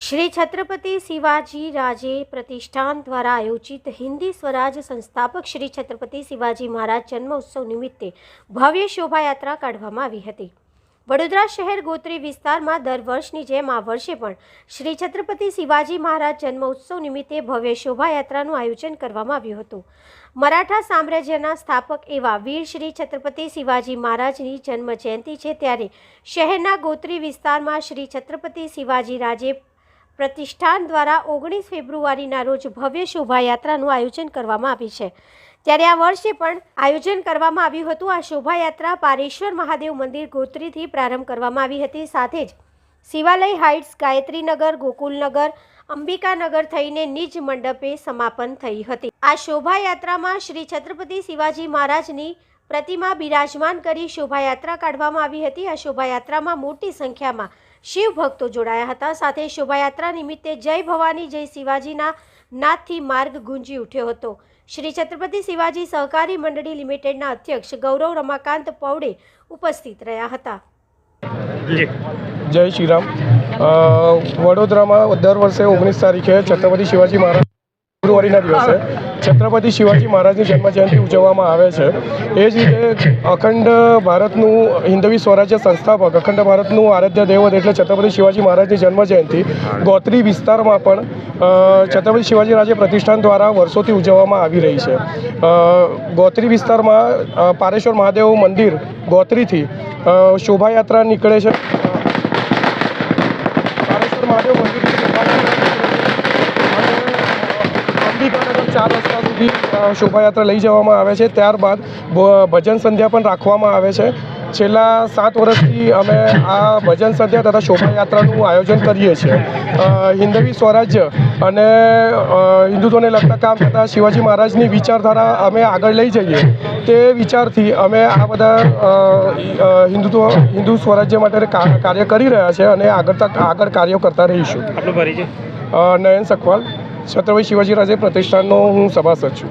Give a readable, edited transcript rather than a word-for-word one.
श्री छत्रपति शिवाजी राजे प्रतिष्ठान द्वारा आयोजित हिंदी स्वराज संस्थापक श्री छत्रपति शिवाजी महाराज जन्म उत्सव निमित्ते भव्य शोभायात्रा काढवामां आवी हती। वडोदरा शहर गोत्री विस्तारमां दर वर्षनी जेम आ वर्षे पण श्री छत्रपति शिवाजी महाराज जन्म उत्सव निमित्ते भव्य शोभायात्रानुं आयोजन करवामां आव्युं हतुं। मराठा साम्राज्यना स्थापक एवा वीर श्री छत्रपति शिवाजी महाराजनी जन्म जयंती छे त्यारे शहेरना गोत्री विस्तारमां श्री छत्रपति शिवाजी राजे प्रतिष्ठान द्वारा 19 फेब्रुआरीना रोज भव्य शोभायात्रानुं आयोजन करवामां आवी छे। त्यारे आ वर्षे पण आयोजन करवामां आव्युं हतुं। आ शोभायात्रा पारेश्वर महादेव मंदिर गोत्रीथी प्रारंभ करवामां आवी हती। साथे ज शिवालय हाइट्स, गायत्रीनगर, गोकुलनगर, अंबिकानगर थईने निज मंडपे समापन थई हती। आ शोभायात्रामां श्री छत्रपति शिवाजी महाराजनी प्रतिमा बिराजमान करी शोभायात्रा काढवामां आवी हती। आ शोभायात्रामां मोटी संख्यामां शिव भक्तो जोड़ाया हता। साथे शोभायात्रा निमित्ते जय भवानी जय शिवाजीना नादथी मार्ग गूंजी उठ्यो हतो। श्री छत्रपति शिवाजी सहकारी मंडળી लिमिटेडना अध्यक्ष गौरव रमाकांत पौड़े उपस्थित रह्या हता। जय श्रीराम। वडोदरामां दर वर्षे 19 तारीखे छत्रपति शिवाजी महाराज फेब्रुआरीना दिवसे छत्रपति शिवाजी महाराजनी जन्मजयंती उजववामां आवे छे। ए ज रीते अखंड भारतनुं हिंदवी स्वराज्य संस्थापक अखंड भारतनुं आराध्य देवत एटले छत्रपति शिवाजी महाराजनी जन्मजयंती गोत्री विस्तारमां पण छत्रपति शिवाजी राजे प्रतिष्ठान द्वारा वर्षोथी उजववामां आवी रही छे। गोत्री विस्तारमां पारेश्वर महादेव मंदिर गोत्रीथी शोभायात्रा निकळे छे। पारेश्वर महादेव मंदिर अंबिकानगर 4 रस्ता सुधी शोभायात्रा लई जवामां आवे छे। त्यारबाद भजन संध्या पण राखवामां आवे छे। छेल्ला 7 वर्षथी अमे आ भजन संध्या तथा शोभायात्रानुं आयोजन करीए छीए। हिंदवी स्वराज्य अने हिंदुत्वने लगता काम करता शिवाजी महाराजनी विचारधारा अमे आगळ लई जईए ते विचारथी अमे आ बधा हिंदू स्वराज्य माटे कार्य करी रह्या छे अने आगळ कार्य करता रहीशुं। आपनो परिचय? नयन सकवाल, छत्रपति शिवाजी राजे प्रतिष्ठाननो हूँ सभासद छूँ।